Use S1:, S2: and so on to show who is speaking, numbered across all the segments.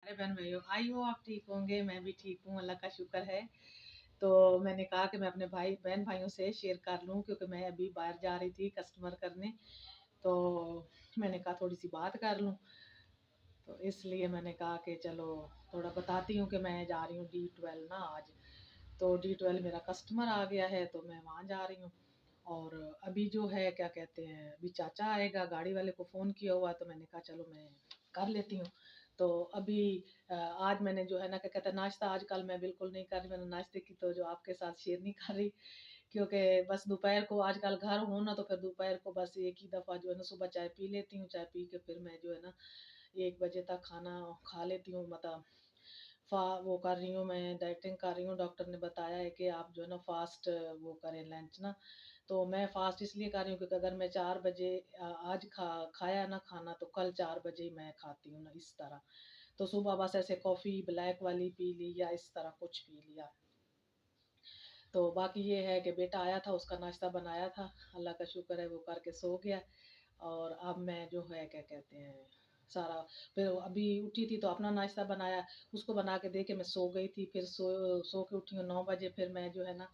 S1: अरे बहन भाइयों, आई हो आप ठीक होंगे, मैं भी ठीक हूँ, अल्लाह का शुक्र है। तो मैंने कहा कि मैं अपने भाई बहन भाइयों से शेयर कर लूँ, क्योंकि मैं अभी बाहर जा रही थी कस्टमर करने। तो मैंने कहा थोड़ी सी बात कर लूँ। तो इसलिए मैंने कहा कि चलो थोड़ा बताती हूँ कि मैं जा रही हूँ D12 ना आज। तो D12 मेरा कस्टमर आ गया है, तो मैं वहाँ जा रही हूँ। और अभी जो है क्या कहते हैं, अभी चाचा आएगा, गाड़ी वाले को फ़ोन किया हुआ, तो मैंने कहा चलो मैं कर लेती हूँ। तो अभी आज मैंने जो है ना क्या कहते हैं नाश्ता आजकल मैं बिल्कुल नहीं कर रही। मैंने नाश्ते की तो जो आपके साथ शेयर नहीं कर रही, क्योंकि बस दोपहर को आजकल घर हूँ ना, तो फिर दोपहर को बस एक ही दफ़ा जो है ना सुबह चाय पी लेती हूँ। चाय पी के फिर मैं जो है ना 1 बजे तक खाना खा लेती हूँ। मतलब वो कर रही हूँ, मैं डाइटिंग कर रही हूँ। डॉक्टर ने बताया है कि आप जो है ना फास्ट वो करें लंच ना। तो मैं फास्ट इसलिए कर रही हूँ क्योंकि अगर मैं 4 बजे आज खाया ना खाना, तो कल 4 बजे ही मैं खाती हूँ ना, इस तरह। तो सुबह बस ऐसे कॉफ़ी ब्लैक वाली पी ली या इस तरह कुछ पी लिया। तो बाकी ये है कि बेटा आया था, उसका नाश्ता बनाया था, अल्लाह का शुक्र है वो करके सो गया। और अब मैं जो है क्या कहते हैं सारा, फिर अभी उठी थी तो अपना नाश्ता बनाया, उसको बना के दे के मैं सो गई थी। फिर सो के उठी हूँ 9 बजे। फिर मैं जो है ना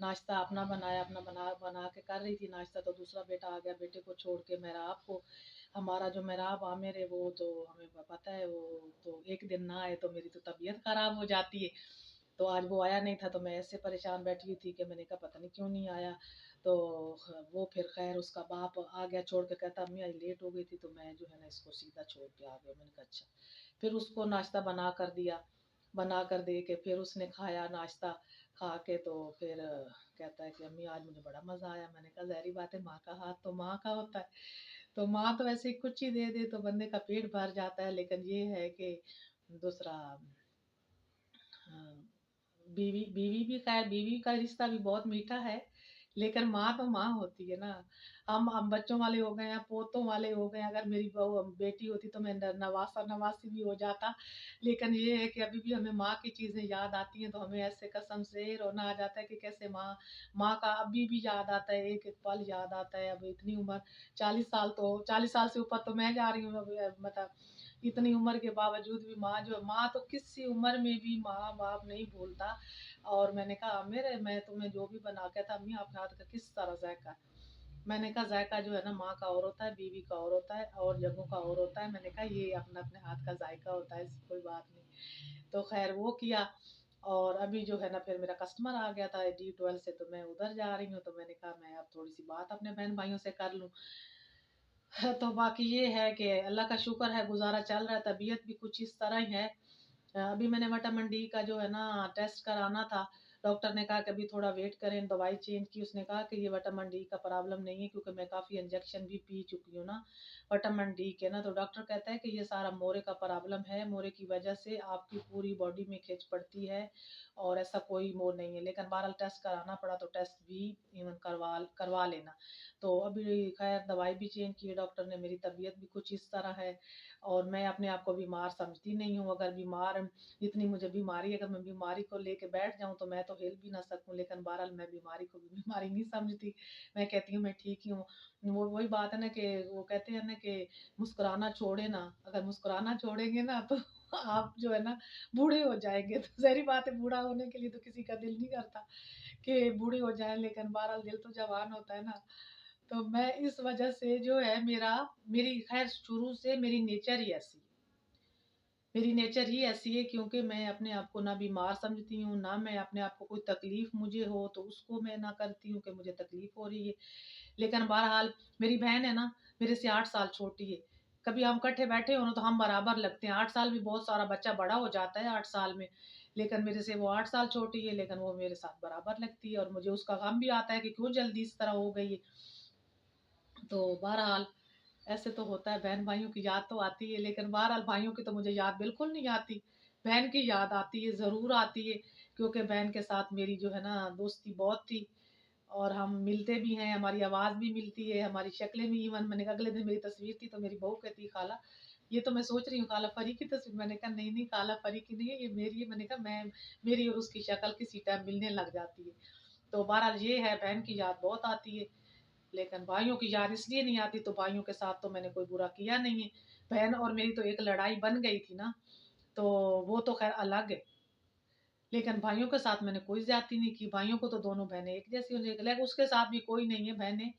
S1: नाश्ता अपना बनाया, अपना बना बना के कर रही थी नाश्ता। तो दूसरा बेटा आ गया, बेटे को छोड़ के मेहराब को। हमारा जो मेहराब आमिर है वो तो हमें पता है, वो तो एक दिन ना आए तो मेरी तो तबीयत खराब हो जाती है। तो आज वो आया नहीं था, तो मैं ऐसे परेशान बैठी हुई थी कि मैंने कहा पता नहीं क्यों नहीं आया। तो वो फिर खैर उसका बाप आ गया छोड़ के, कहता अम्मी आज लेट हो गई थी, तो मैं जो है ना इसको सीधा छोड़ के आ गया। मैंने कहा अच्छा। फिर उसको नाश्ता बना कर दिया, बना कर दे के फिर उसने खाया नाश्ता। खा के तो फिर कहता है कि अम्मी आज मुझे बड़ा मज़ा आया। मैंने कहा ज़ाहिर बात है, माँ का हाथ तो माँ का होता है। तो माँ तो ऐसे ही कुछ ही दे दे तो बंदे का पेट भर जाता है। लेकिन ये है कि दूसरा, हाँ, बीवी बीवी भी खैर, बीवी का रिश्ता भी बहुत मीठा है। लेकिन माँ तो माँ होती है ना। हम बच्चों वाले हो गए हैं, पोतों वाले हो गए हैं। अगर मेरी बहू बेटी होती तो मैं नवासा नवासी भी हो जाता। लेकिन ये है कि अभी भी हमें माँ की चीजें याद आती हैं, तो हमें ऐसे कसम से रोना आ जाता है कि कैसे माँ, माँ का अभी भी याद आता है, एक एक पल याद आता है। अब इतनी उम्र, 40 साल, तो 40 साल से ऊपर तो मैं जा रही हूँ मतलब इतनी उम्र के बावजूद भी माँ जो है, माँ तो किसी उम्र में भी माँ बाप नहीं भूलता। और मैंने कहा मेरे, मैं तुम्हें जो भी बना के था अम्मी आपके हाथ का किस तरह जायका है। मैंने कहा जायका जो है ना माँ का और होता है, बीवी का और होता है, और जगहों का और होता है। मैंने कहा ये अपने अपने हाथ का जायका होता है, इसकी कोई बात नहीं। तो खैर वो किया। और अभी जो है ना फिर मेरा कस्टमर आ गया था D12 से, तो मैं उधर जा रही हूँ। तो मैंने कहा मैं अब थोड़ी सी बात अपने बहन भाइयों से कर लूँ। तो बाकी ये है कि अल्लाह का शुक्र है, गुजारा चल रहा है। तबीयत भी कुछ इस तरह ही है। अभी मैंने विटामिन डी का जो है ना टेस्ट कराना था। डॉक्टर ने कहा कि अभी थोड़ा वेट करें, दवाई चेंज की। उसने कहा कि ये विटामिन डी का प्रॉब्लम नहीं है, क्योंकि मैं काफ़ी इंजेक्शन भी पी चुकी हूँ ना विटामिन डी के ना। तो डॉक्टर कहता है कि ये सारा मोरे का प्रॉब्लम है, मोरे की वजह से आपकी पूरी बॉडी में खिंच पड़ती है, और ऐसा कोई मोर नहीं है। लेकिन बहरहाल टेस्ट कराना पड़ा, तो टेस्ट भी इवन करवा करवा लेना। तो अभी खैर दवाई भी चेंज की है डॉक्टर ने। मेरी तबीयत भी कुछ इस तरह है, और मैं अपने आप को बीमार समझती नहीं हूँ। अगर बीमार, इतनी मुझे बीमारी है, अगर मैं बीमारी को लेके बैठ जाऊँ तो मैं तो हिल भी ना सकूँ। लेकिन बहरहाल मैं बीमारी को भी बीमारी नहीं समझती। मैं कहती हूँ मैं ठीक ही हूँ। वो वही बात है ना कि वो कहते हैं ना कि मुस्कुराना छोड़े ना, अगर मुस्कुराना छोड़ेंगे ना तो आप जो है ना बूढ़े हो जाएंगे। तो ज़ाहिर बात है, बूढ़ा होने के लिए तो किसी का दिल नहीं करता कि बूढ़े हो जाएं। लेकिन बहरहाल दिल तो जवान होता है ना। तो मैं इस वजह से जो है मेरी खैर शुरू से मेरी नेचर ही ऐसी है। मेरी नेचर ही ऐसी है, क्योंकि मैं अपने आप को ना बीमार समझती हूँ, ना मैं अपने आप को कोई तकलीफ मुझे हो तो उसको मैं ना करती हूँ कि मुझे तकलीफ हो रही है। लेकिन बहरहाल मेरी बहन है ना, मेरे से 8 साल छोटी है। कभी हम इकट्ठे बैठे हो ना तो हम बराबर लगते हैं। 8 साल भी बहुत सारा, बच्चा बड़ा हो जाता है 8 साल में। लेकिन मेरे से वो 8 साल छोटी है, लेकिन वो मेरे साथ बराबर लगती है। और मुझे उसका गम भी आता है कि क्यों जल्दी इस तरह हो गई है। तो बहरहाल ऐसे तो होता है, बहन भाइयों की याद तो आती है। लेकिन बहरहाल भाइयों की तो मुझे याद बिल्कुल नहीं आती। बहन की याद आती है, ज़रूर आती है, क्योंकि बहन के साथ मेरी जो है ना दोस्ती बहुत थी। और हम मिलते भी हैं, हमारी आवाज़ भी मिलती है, हमारी शक्लें भी। इवन मैंने अगले दिन मेरी तस्वीर थी तो मेरी बहू कहती है खाला, ये तो मैं सोच रही हूँ खाला परी की तस्वीर। मैंने कहा नहीं नहीं खाला परी की नहीं है, ये मेरी है। मैंने कहा मैं, मेरी और उसकी शक्ल किसी टाइम मिलने लग जाती है। तो बहरहाल ये है, बहन की याद बहुत आती है। लेकिन भाइयों की याद इसलिए नहीं आती, तो भाइयों के साथ तो मैंने कोई बुरा किया नहीं है। बहन और मेरी तो एक लड़ाई बन गई थी ना। तो وہ تو خیر الگ ہے، لیکن بھائیوں کے ساتھ میں نے کوئی زیادتی نہیں کی، بھائیوں کو تو دونوں بہنیں ایک جیسی ہونے لیکن اس کے ساتھ بھی کوئی نہیں ہے بہنیں،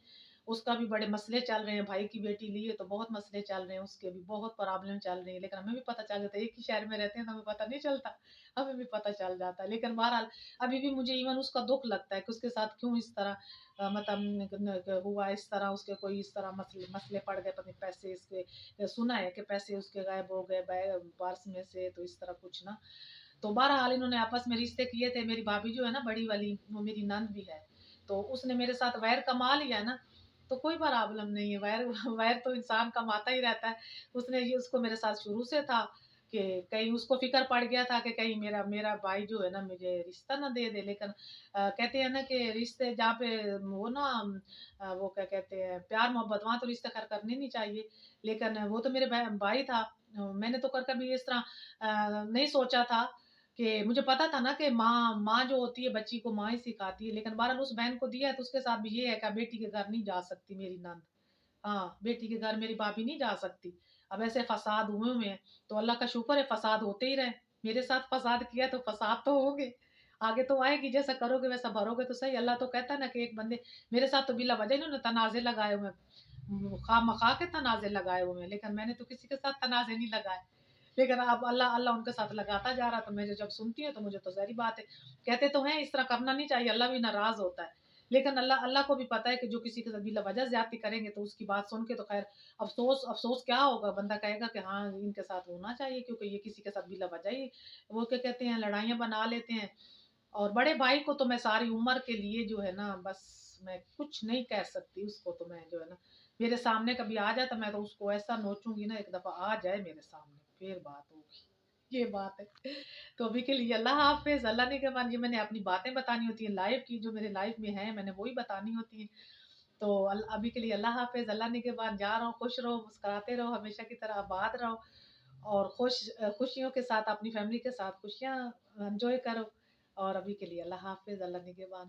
S1: اس کا بھی بڑے مسئلے چل رہے ہیں، بھائی کی بیٹی لی ہے تو بہت مسئلے چل رہے ہیں، اس کے بھی بہت پرابلم چل رہی ہے، لیکن ہمیں بھی پتہ چل جاتا ہے، ایک ہی شہر میں رہتے ہیں تو ہمیں پتہ نہیں چلتا، ہمیں بھی پتہ چل جاتا ہے، لیکن بہرحال ابھی بھی مجھے ایون اس کا دکھ لگتا ہے کہ اس کے ساتھ کیوں اس طرح مطلب ہوا، اس طرح اس کے کوئی اس طرح مسئلے پڑ گئے، پتہ نہیں پیسے اس کے سنا ہے کہ پیسے اس کے غائب ہو گئے پرس میں سے، تو اس طرح کچھ نا، تو بہرحال انہوں نے آپس میں رشتے کیے تھے، میری بھابھی جو ہے نا بڑی والی وہ میری نند بھی ہے، تو اس نے میرے ساتھ ویر کما لیا نا، تو کوئی پرابلم نہیں ہے، ویر تو انسان کماتا ہی رہتا ہے، اس نے یہ اس کو میرے ساتھ شروع سے تھا کہ کہیں اس کو فکر پڑ گیا تھا کہ کہیں میرا بھائی جو ہے نا مجھے رشتہ نہ دے دے، لیکن کہتے ہیں نا کہ رشتے جہاں پہ وہ نا وہ کیا کہتے ہیں پیار محبت، وہاں تو رشتے خیر کرنے نہیں چاہیے، لیکن وہ تو میرے بھائی تھا، میں نے تو کبھی اس طرح نہیں سوچا تھا کہ مجھے پتا تھا نا کہ ماں جو ہوتی ہے بچی کو ماں ہی سکھاتی ہے، لیکن بہرحال اس بہن کو دیا ہے تو اس کے ساتھ بھی یہ ہے کہ بیٹی کے گھر نہیں جا سکتی میری نند، ہاں بیٹی کے گھر میری بھابھی نہیں جا سکتی، اب ایسے فساد ہوئے ہیں تو اللہ کا شکر ہے فساد ہوتے ہی رہے، میرے ساتھ فساد کیا تو فساد تو ہوگے، آگے تو آئے گی، جیسا کرو گے ویسا بھرو گے تو صحیح، اللہ تو کہتا ہے نا کہ ایک بندے میرے ساتھ تو بلا وجہ انہوں نے تنازع لگائے ہوئے خواہ مخواہ کے تنازع لگائے ہوئے ہیں، لیکن میں نے تو کسی کے ساتھ تنازع نہیں لگائے، لیکن اب اللہ ان کے ساتھ لگاتا جا رہا، تو میں جب سنتی ہوں تو مجھے تو ظاہری بات ہے، کہتے تو ہیں اس طرح کرنا نہیں چاہیے، اللہ بھی ناراض ہوتا ہے، لیکن اللہ کو بھی پتا ہے کہ جو کسی کے ساتھ بلا وجہ زیادتی کریں گے تو اس کی بات سن کے تو خیر افسوس کیا ہوگا، بندہ کہے گا کہ ہاں ان کے ساتھ ہونا چاہیے کیونکہ یہ کسی کے ساتھ بلا وجہ ہی وہ کیا کہتے ہیں لڑائیاں بنا لیتے ہیں، اور بڑے بھائی کو تو میں ساری عمر کے لیے جو ہے نا بس میں کچھ نہیں کہہ سکتی، اس کو تو میں جو ہے نا میرے سامنے کبھی آ جائے تو میں تو اس کو ایسا نوچوں گی نا، ایک دفعہ آ جائے میرے سامنے پھر بات ہوگی، یہ بات ہے، تو ابھی کے لیے اللہ حافظ، اللہ نے کے بعد یہ میں نے اپنی باتیں بتانی ہوتی ہیں لائف کی، جو میرے لائف میں ہیں میں نے وہی بتانی ہوتی ہیں، تو ابھی کے لیے اللہ حافظ، اللہ نے کے بعد جا رہا ہوں، خوش رہو، مسکراتے رہو، ہمیشہ کی طرح آباد رہو، اور خوشیوں کے ساتھ اپنی فیملی کے ساتھ خوشیاں انجوائے کرو، اور ابھی کے لیے اللہ حافظ، اللہ نگہبان۔